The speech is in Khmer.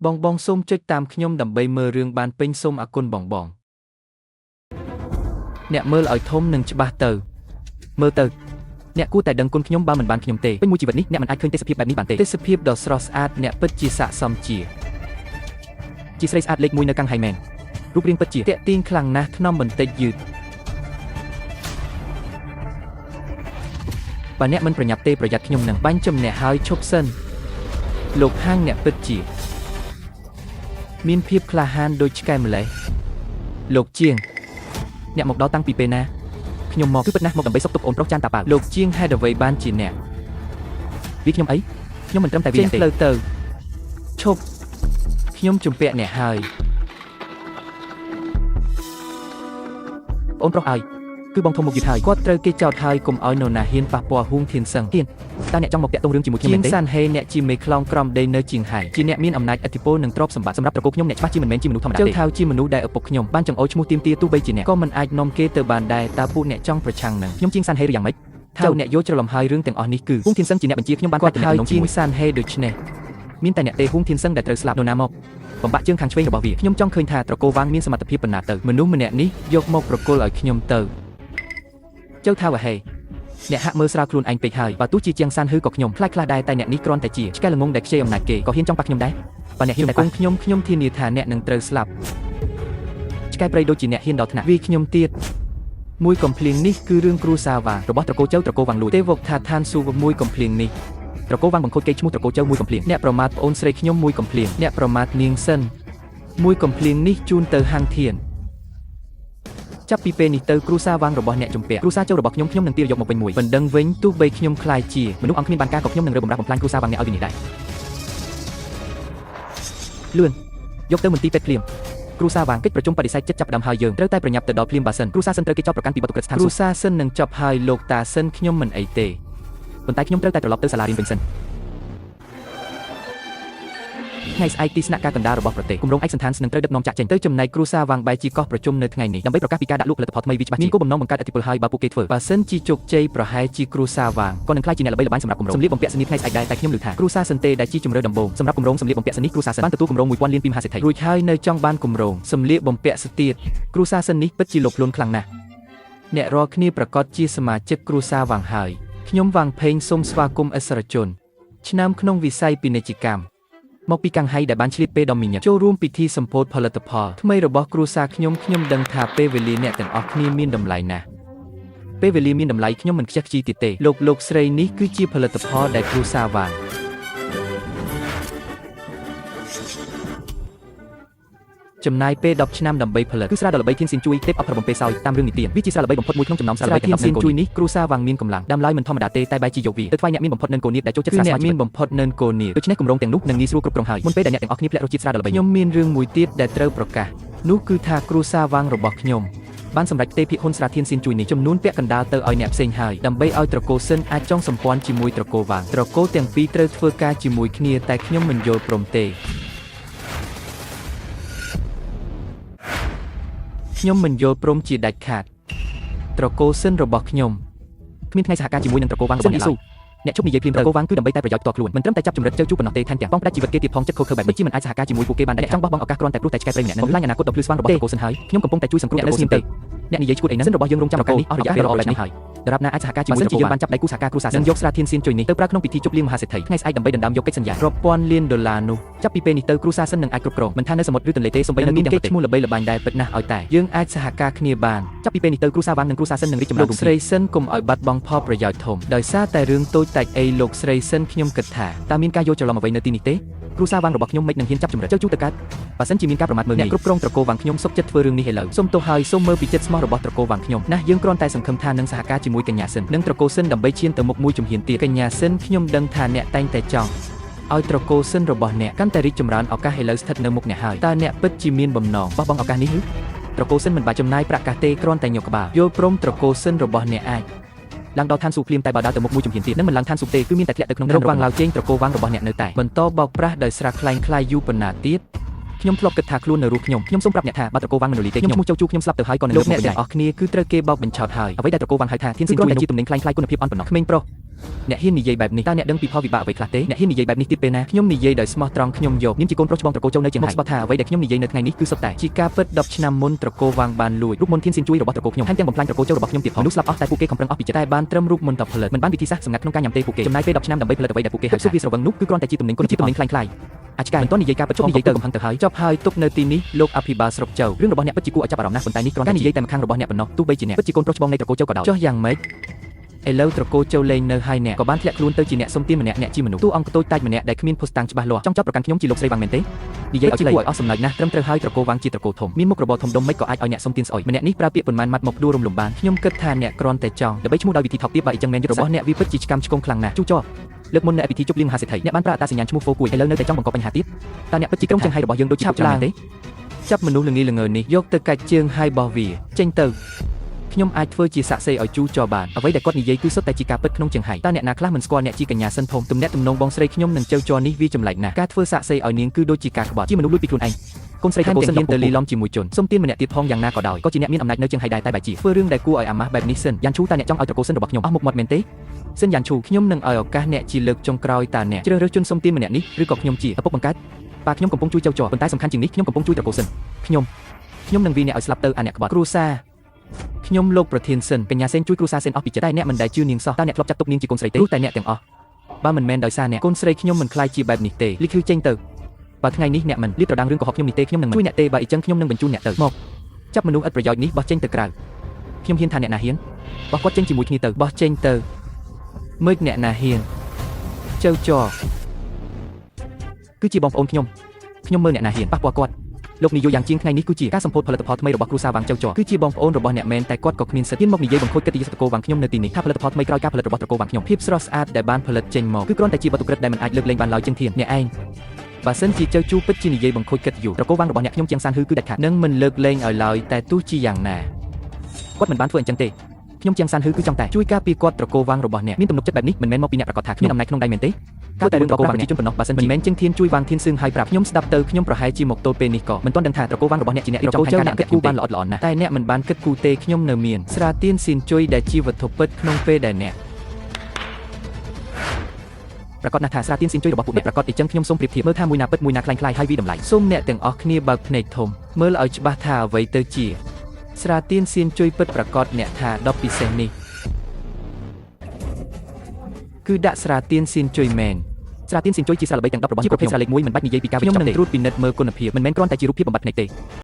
បងសូមចុចតាមខ្ញុំដើម្បីមើលរឿងបានពេញសូមអរគុណបងអ្នកមើលឲ្យធំនិងច្បាស់ទៅមើលទៅអ្នកគួរតែដឹងគុណខ្ញុំបើមិនបានខ្ញុំទេពេញមួយជីវិតនេះអ្នកមិនអាចឃើញទេសភាពបែបនេះបានទេទេសភាពដ៏ស្រស់ស្អាតអ្នកពិតជាស័ក្តិសមជាស្រីស្អាតលេខ1នៅកាំងហៃមែនរូបរាងពិតជាតាក់ទាញខ្លាំងណាស់ថ្នមបន្តិចយឺតបើអ្នកមិនប្រញាប់ទេប្រយ័ត្នខ្ញុំនឹងបាញ់ចំអ្នកហើយឈប់សិនលោកហាងអ្នកពិតជាមានភាពក្លាហានដូចឆ្កែម្លេះលោកជាងអ្នកមកដល់តាំងពីពេលណាខ្ញុំមកគឺពិតណាស់មកដើម្បីសុខទុក្ខអូនប្រុសចានតាប៉ៅលោកជាងហេតុអ្វីបានជាអ្នកវាខ្ញុំអីខ្ញុំមិនត្រឹមតែវាទេផ្លូវទៅឈប់ខ្ញុំជំពាក់អ្នកហើយអូនប្រុសឲ្យគឺបងធំមកយឺតហើយគាត់ត្រូវគេចោទហើយកុំឲ្យនរណាហ៊ានប៉ះពាល់ហួងធានសឹងហ៊ានតើអ្នកចង់មកតាក់ទងរឿងជាមួយខ្ញុំមែនទេសានហេអ្នកជាមេខ្លោងក្រំដីនៅជាងហៃជាអ្នកមានអំណាចឥទ្ធិពលនិងទ្រព្យសម្បត្តិសម្រាប់ត្រកូលខ្ញុំអ្នកច្បាស់ជាមិនមែនជាមនុស្សធម្មតាទេចៅថាវជាមនុស្សដែលឪពុកខ្ញុំបានចង្អុលឈ្មោះទៀមទាទោះបីជាអ្នកក៏មិនអាចនាំគេទៅបានដែរតើពួកអ្នកចង់ប្រឆាំងនឹងខ្ញុំជាងសានហេឬយ៉ាងម៉េចថាវអ្នកយកច្រឡំហើយរឿងទាំងអស់នេះគឺហួងធានសឹងជាអ្នកបញ្ជាខ្ញុំបានគាត់ហើយជាងសានហេដូច្នេះមានតែអ្នកទេហួងធានសឹងដែលត្រូវស្លាប់នរណាមកបំបាក់ជើងខាងឆ្វេងរបស់វាខ្ញុំចង់ឃើញថាត្រកូលវាងមានសមត្ថភាពប៉ុណ្ណាទៅមនុស្សម្នាក់នេះយកមកប្រគល់ឲ្យខ្ញុំទៅចៅថាវហេអ្នកហាក់មើលស្រាលខ្លួនឯងពេកហើយបើទោះជាជាងសានហឺក៏ខ្ញុំខ្លាចដែរតែអ្នកនេះគ្រាន់តែជាឆ្កែល្ងងដែលខ្ជិលអំណាចគេក៏ហ៊ានចង់ប៉ះខ្ញុំដែរបើអ្នកហ៊ានតែប៉ះខ្ញុំធានាថាអ្នកនឹងត្រូវស្លាប់ឆ្កែព្រៃដូចជាអ្នកហ៊ានដល់ថ្នាក់វាខ្ញុំទៀតមួយកំភ្លៀងនេះគឺរឿងគ្រួសារវាងរបស់ត្រកូលចៅត្រកូលវាងលួចទេវកថាឋានសួគ៌មួយកំភ្លៀងនេះត្រកូលវាងបង្ខូចគេឈ្មោះត្រកូលចៅមួយកំភ្លៀងអ្នកប្រមាថប្អូនស្រីខ្ញុំមួយកំភ្លៀងអ្នកប្រមាថនាងសិនមួយកំភ្លៀងនេះជូនទៅហាងធានចាប់ពីពេលនេះទៅគ្រូសាវាងរបស់អ្នកជំពាក់គ្រូសាចូលរបស់ខ្ញុំនឹងទាញយកមកពេញមួយបណ្ដឹងវិញទោះបីខ្ញុំខ្លាចជាមនុស្សអង្គគ្មានបានការក៏ខ្ញុំនឹងរើបំរាស់បំផ្លាញគ្រូសាវាងអ្នកឲ្យវិញនេះដែរលឿនយកទៅមន្ទីរពេទ្យភ្លាមគ្រូសាវាងកិច្ចប្រជុំបដិសេធចិត្តចាប់ផ្ដើមហើយយើងត្រូវតែប្រញាប់ទៅដល់ភ្លាមបើសិនគ្រូសាសិនត្រូវគេចោទប្រកាន់ពីបទឧក្រិដ្ឋស្ថានគ្រូសាសិននឹងចប់ហើយលោកតាសិនខ្ញុំមិនអីទេប៉ុន្តែខ្ញុំត្រូវតែត្រឡប់ទៅសាលារៀនវិញសិនថ្ងៃស្អែកទីស្នាក់ការកណ្ដាលរបស់ប្រទេសគម្រោងឯកសណ្ឋាននឹងត្រូវដឹកនាំចាក់ចេញទៅចំណែកគ្រួសារវាងបែជាកោះប្រជុំនៅថ្ងៃនេះដើម្បីប្រកាសពីការដាក់លក់ផលិតផលថ្មីវាច្បាស់មានគោលបំណងបង្កើតឥទ្ធិពលហើយបើពួកគេធ្វើបើសិនជាជោគជ័យប្រហែលជាគ្រួសារវាងក៏នឹងក្លាយជាអ្នកល្បីល្បាញសម្រាប់គម្រោងសម្លៀកបំពាក់សនីថ្ងៃស្អែកដែរតែខ្ញុំឮថាគ្រួសារសិនទេដែលជាជំរឿនដំបូងសម្រាប់គម្រោងសម្លៀកបំពាក់សនីគ្រួសារសិនបានទទួលគម្រោង 1000 លានពីមហាសេដ្ឋីរួចហើយនៅចង់បានគម្រោងសម្លៀកបំពាក់ស្ទៀតគ្រួសារសិននេះពិតជាលោភលន់ខ្លាំងណាស់អ្នករាល់គ្នាប្រកាសជាសមាជិកគ្រួសារវាងហើយខ្ញុំវាងផេងសូមស្វាគមន៍ឥស្សរជនឆ្នាំក្នុងវិស័យពាណិជ្ជកម្មមកពីកាំងហៃដែលបានឆ្លៀតពេលដ៏មីញឹកចូលរួមពិធីសម្ពោធផលិតផលថ្មីរបស់គ្រួសារខ្ញុំដឹងថាពេលវេលាអ្នកទាំងអស់គ្នាមានតម្លៃណាស់ពេលវេលាមានតម្លៃខ្ញុំមិនខ្ជះខ្ជាយទៀតទេលោកស្រីនេះគឺជាផលិតផលដែលគ្រួសារវាងចំណាយពេល10ឆ្នាំដើម្បីផលិតគឺស្រាដ៏ល្បីធានសៀនជួយទេពអប្សរបំពេសោយតាមរឿងនិទានវាជាស្រាល្បីបំផុតមួយក្នុងចំណោមស្រាល្បីទាំង10ធានសៀនជួយនេះគ្រួសារវាងមានកម្លាំងដើមឡើយមិនធម្មតាទេតែបែរជាយកវាទៅថ្វាយអ្នកមានបំផុតនៅកូនៀតដែលចូលចិត្តស្រាស្វាមានបំផុតនៅកូនៀតដូច្នេះគម្រោងទាំងនោះនឹងងាយស្រួលគ្រប់គ្រងហើយមុនពេលដែលអ្នកទាំងអស់គ្នាភ្លាក់រសជាតិស្រាដ៏ល្បីខ្ញុំមានរឿងមួយទៀតដែលត្រូវប្រកាសនោះគឺថាគ្រួសារវាងរបស់ខ្ញុំបានសម្រេចទេភាគហ៊ុនស្រាធានសៀនជួយនេះចំនួនពាក់កណ្ដាលទៅឲ្យអ្នកផ្សេងហើយដើម្បីឲ្យត្រកូលសិនអាចចងសម្ព័ន្ធជាមួយត្រកូលវាងត្រកូលទាំងពីរត្រូវធ្វើការជាមួយគ្នាតែខ្ញុំមិនយល់ព្រមទេខ្ញុំមិនយល់ព្រមជាដាច់ខាតត្រកូលសិនរបស់ខ្ញុំគ្មានថ្ងៃសហការជាមួយនឹងត្រកូលវាងរបស់អ្នកឡើយអ្នកជប់និយាយព្រាមត្រកូលវាងគឺដើម្បីតែប្រយោជន៍ផ្ទាល់ខ្លួនមិនត្រឹមតែចាប់ចម្រិតជើជូប៉ុណ្ណោះទេថែមទាំងបងផ្ដាច់ជីវិតគេទៀតផងចិត្តខុសខើបែបនេះជាមិនអាចសហការជាមួយពួកគេបានដែរអ្នកចង់បោះបង់ឱកាសគ្រាន់តែព្រោះតែឆ្កែព្រៃម្នាក់នឹងបំផ្លាញអនាគតដ៏ភ្លឺស្វាងរបស់ត្រកូលសិនហើយខ្ញុំកំពុងតែជួយសង្គ្រោះត្រកូលសិនទៅអ្នកនិយាយឈួតអីណាសិនរបស់យើងរងចាំឱកាសនេះអស់រយៈពេលល្អនេះហើយដរាបណាអាចសហការជាមួយត្រកូលវាងបានចាប់ដៃគូសហការគ្រួសារនឹងយកស្រាធានសៀនជួយនេះទៅប្រើក្នុងពិធីជប់លៀងមហាសេដ្ឋីថ្ងៃស្អែកដើម្បីដណ្ដើមយកកិច្ចសន្យារាប់ពាន់លានដុល្លារនោះចាប់ពីពេលនេះទៅគ្រួសារសិននឹងអាចគ្រប់គ្រងមិនថានៅសមុទ្រឬទន្លេទេសូម្បីនៅមានគេឈ្មោះល្បីល្បាញដែរពិតណាស់ឲ្យតែយើងអាចសហការគ្នាបានចាប់ពីពេលនេះទៅគ្រួសារវាងនិងគ្រួសារសិននឹងរីកចម្រើនលោកស្រីសិនកុំឲ្យបាត់បង់ផលប្រយោជន៍ធំដោយសារតែរឿងតូចតាច់អីលោកស្រីសិនខ្ញុំគិតថាតើមានការយល់ច្រឡំអ្វីនៅទីនេះទេគ្រួសារវាងរបស់ខ្ញុំមិននឹងហ៊ានចាប់ចម្រិតជើជូទៅកើតបើសិនជាមានការប្រមាថមើលងាយអ្នកគ្រប់គ្រងត្រកូលវាងខ្ញុំសុខចិត្តធ្វើរឿងនេះឥឡូវសូមទោសហើយសូមមើលពីចិត្តស្មោះរបស់ត្រកូលវាងខ្ញុំណាយើងគ្រាន់តែសង្ឃឹមថានឹងសហការជាមួយកញ្ញាសិននិងត្រកូលសិនដើម្បីឈានទៅមុខមួយជំហានទៀតកញ្ញាសិនខ្ញុំដឹងថាអ្នកតែងតែចង់ឲ្យត្រកូលសិនរបស់អ្នកកាន់តែរីកចម្រើនឱកាសឥឡូវស្ថិតនៅមុខអ្នកហើយតើអ្នកពិតជាមានបំណងបោះបង់ឱកាសនេះឬត្រកូលសិនមិនបាច់ចំណាយប្រាក់កាសទេគ្រាន់តែញកក្បាលយល់ព្រមត្រកូលសិនរបស់អ្នកអាចឡើងដល់ឋានសួគ៌ភ្លាមតែបើដើរទៅមុខមួយជំហានទៀតនឹងមិនឡើងឋានសួគ៌ទេគឺមានតែធ្លាក់ទៅក្នុងរវាងឡាវជេងត្រកូលវាងរបស់អ្នកនៅតែបន្តបោកប្រាស់ដោយស្រាខ្លាយយូរប៉ុណ្ណាទៀតខ្ញុំធ្លាប់គិតថាខ្លួននៅរស់ខ្ញុំសូមប្រាប់អ្នកថាបើត្រកូលវាងមិនរលីទេខ្ញុំឈ្មោះចៅជូខ្ញុំស្លាប់ទៅហើយក៏នៅលោកអ្នកទាំងអស់គ្នាគឺត្រូវគេបោកបញ្ឆោតហើយអ្វីដែលត្រកូលវាងហៅថាធានសៀនជួយតែជាទំនិញខ្លាំងគុណភាពអន់ប៉ុណ្ណោះក្មេងប្រុស អ្នកហ៊ាននិយាយបែបនេះតើអ្នកដឹងពីផលវិបាកអ្វីខ្លះទេអ្នកហ៊ាននិយាយបែបនេះទៀតពេលណាខ្ញុំនិយាយដោយស្មោះត្រង់ខ្ញុំយកនាមជាកូនប្រុសច្បងត្រកូលចូលនៅជាងហើយស្បត់ថាអ្វីដែលខ្ញុំនិយាយនៅថ្ងៃនេះគឺសុទ្ធតែជាការពិត10ឆ្នាំមុនត្រកូលវាងបានលួចរូបមន្តធានស៊ីនជួយរបស់ត្រកូលខ្ញុំថែមទាំងបំផ្លាញត្រកូលចូលរបស់ខ្ញុំទៀតផងមនុស្សស្លាប់អស់តែពួកគេខំប្រឹងអស់ពីចិត្តតែបានត្រឹមរូបមន្តតែផលិតមិនបានវិធីសាស្ត្រសម្ងាត់ក្នុងការញ៉ាំទេពួកគេចំណាយពេល10ឆ្នាំដើម្បីផលិតអ្វីដែលពួកគេហៅថាវាស្រវឹងនោះគឺគ្រាន់តែជាទំនិញគុណភាពទំនិញខ្លាំងៗអាចការមិនទាន់និយាយការពិតជប់និយាយទៅកំហឹងទៅហើយចប់ហើយទុកនៅទីនេះលោកអភិបាលស្រុកចៅរឿងរបស់អ្នកពិតជាគួរឲ្យចាប់អារម្មណ៍ណាស់ប៉ុន្តែនេះគ្រាន់តែនិយាយតែម្ខាងរបស់អ្នកប៉ុណ្ណោះទោះបីជាអ្នកពិតជាកូនប្រុសច្បងនៃត្រកូលចៅក៏ដោយចុះយ៉ាងម៉េចឥឡូវត្រកូលចៅលេងនៅហើយអ្នកក៏បានធ្លាក់ខ្លួនទៅជាអ្នកសុំទានម្នាក់អ្នកជាមនុស្សតួអង្គតូចតាចម្នាក់ដែលគ្មានភស្តុតាងច្បាស់លាស់ចង់ចាប់ប្រកាន់ខ្ញុំជាលោកស្រីវាងមែនទេនិយាយឲ្យខ្លីឲ្យអស់សំណើចណាស់ត្រឹមត្រូវហើយត្រកូលវាងជាត្រកូលធំមានមុខរបរធំដុំមិនក៏អាចឲ្យអ្នកសុំទានស្អុយម្នាក់នេះប្រើពាក្យប៉ុន្មានម៉ាត់មកផ្ដួលរំលំបានខ្ញុំគិតថាអ្នកគ្រាន់តែចង់ដើម្បីឈ្មោះដោយវិធីថោកទាបបើអញ្ចឹងមែនរបស់អ្នកវាពិតជាឆ្កាំឆ្គងខ្លាំងណាស់ជូចចលើកមុននៅពិធីជប់លៀងមហាសេដ្ឋីអ្នកបានប្រើអត្តសញ្ញាណឈ្មោះហ្វូគួយឥឡូវនៅតែចង់បង្កបញ្ហាទៀតតើអ្នកពិតជាក្រុងចង្ហៃរបស់យើងដូចជាឆាប់ឡើងទេចាប់មនុស្សល្ងីល្ងើនេះយកទៅកាច់ជើងហើយបោះវាចេញទៅខ្ញុំអាចធ្វើជាសាក់សេឲ្យជូចបានអ្វីដែលគាត់និយាយគឺសុទ្ធតែជាការពិតក្នុងចង្ហៃតើអ្នកណាខ្លះមិនស្គាល់អ្នកជីកញ្ញាសិនធំទំនាក់ទំនងបងស្រីខ្ញុំនឹងចៅចនេះវាចម្លែកណាស់ការធ្វើសាក់សេឲ្យនាងគឺដូចជាការក្បត់ជាមនុស្សលួចពីខ្លួនឯងកូនស្រីថែមទាំងហ៊ានទៅលីឡំជាមួយជនសុំទានម្នាក់ទៀតផងយ៉ាងណាក៏ដោយក៏ជាអ្នកមានអំណាចនៅចង្ហៃដែរតែបែរជាធ្វើរឿងដែលគួរឲ្យអាម៉ាស់បែបនេះសិនយ៉ាន់ឈូតើអ្នកចង់ឲ្យត្រកូលសិនរបស់ខ្ញុំអស់មុខមាត់មែនទេសិនយ៉ាន់ឈូខ្ញុំនឹងឲ្យឱកាសអ្នកជាលើកចុងក្រោយតើអ្នកជ្រើសរើសជនសុំទានម្នាក់នេះឬក៏ខ្ញុំជាឪពុកបង្កើតប៉ាខ្ញុំកំពុងជួយចៅចប៉ុន្តែសំខាន់ជាងនេះខ្ញុំកំពុងជួយត្រកូលសិនខ្ញុំនឹងវាអ្នកឲ្យស្លាប់ទៅអាអ្នកក្បត់គ្រួសារខ្ញុំលោកប្រធានសិនកញ្ញាសេនជួយគ្រួសារសេនអស់ពីចិត្តតែអ្នកមិនដែលជឿនាងសោះតើអ្នកធ្លាប់ចាត់ទុកនាងជាកូនស្រីទេព្រោះតែអ្នកទាំងអស់បើមិនមែនដោយសារអ្នកកូនស្រីខ្ញុំមិនខ្លាចជាបែបនេះទេលីខឺចេញទៅបើថ្ងៃនេះអ្នកមិនលាតត្រដាងរឿងកុហកខ្ញុំនេះទេខ្ញុំនឹងជួយអ្នកទេបើអញ្ចឹងខ្ញុំនឹងបញ្ជូនអ្នកទៅមកចាប់មនុស្សឥតប្រយោជន៍នេះបោះចេញទៅក្រៅខ្ញុំហ៊ានថាអ្នកណាហ៊ានបោះគាត់ចេញជាមួយគ្នាទៅបោះចេញទៅមើលអ្នកណាហ៊ានចៅចគឺជាបងប្អូនខ្ញុំមើលអ្នកណាហ៊ានប៉ះពាល់គាត់លោកនាយកយ៉ាងជាងថ្ងៃនេះគឺជាការសម្ពោធផលិតផលថ្មីរបស់គ្រួសារវាងចៅចគឺជាបងប្អូនរបស់អ្នកមែនតែគាត់ក៏គ្មានសិទ្ធិមកនិយាយបង្ខូចកិត្តិយសត្រកូលវាងខ្ញុំនៅទីនេះថាផលិតផលថ្មីក្រោយការផលិតរបស់ត្រកូលវាងខ្ញុំភាពស្រស់ស្អាតដែលបានផលិតចេញមកគឺគ្រាន់តែជាវត្ថុក្រិតដែលមិនអាចលើកលែងបានឡើយជាងធានអ្នកឯងបើសិនជាចៅជូពិតជានិយាយបង្ខូចកិត្តិយសត្រកូលវាងរបស់អ្នកខ្ញុំជាងសានហឺគឺដាច់ខាតនឹងមិនលើកលែងឲ្យឡើយតែទោះជាយ៉ាងណាគាត់មិនបានធ្វើអញ្ចឹងទេខ្ញុំជាងសានហឺគឺចង់តែជួយការពារគាត់ត្រកូលវាងរបស់អ្នកមានទំនុកចិត្តបែបនេះមិនមែនមកពីអ្នកប្រកាសថាគ្មានអំណាចក្នុងដៃមែនទេគឺតែរឿងត្រកូលវាងប្រជាជនប៉ុណ្ណោះបើសិនមិនមែនជាងធានជួយវាងធានសឿងហើយប្រាប់ខ្ញុំស្ដាប់ទៅខ្ញុំប្រហែលជាមកទល់ពេលនេះក៏មិនទាន់ដឹងថាត្រកូលវាងរបស់អ្នកជាអ្នករៀបចំផែនការអ្នកគិតគូរបានល្អិតល្អន់ណាស់តែអ្នកមិនបានគិតគូរទេខ្ញុំនៅមានស្រាទៀនស៊ីនជួយដែលជាវត្ថុពិតក្នុងពេលដែលអ្នកប្រកាសណាស់ថាស្រាទៀនស៊ីនជួយរបស់ពួកអ្នកប្រកាសអញ្ចឹងខ្ញុំសូមប្រៀបធៀបមើលថាមួយណាពិតមួយណាคล้ายៗហើយវិតម្លៃសូមអ្នកទាំងអស់គ្នាបើកភ្នែកធំមើលឲ្យច្បាស់ថាអ្វីទៅជាស្រាទៀនស៊ីនជួយពិតប្រកាសអ្នកថា10ពិសេសនេះគឺដាក់ស្រាទៀនស៊ីនជួយមែនស្រាទៀនស៊ីនជួយជាស្រាល្បីទាំង10របស់ជាប្រភេទស្រាលេខ1មិនបាច់និយាយពីការវិនិច្ឆ័យខ្ញុំនឹងត្រួតពិនិត្យមើលគុណភាពមិនមែនគ្រាន់តែជារូបភាពបំបត្តិភ្នែកទេ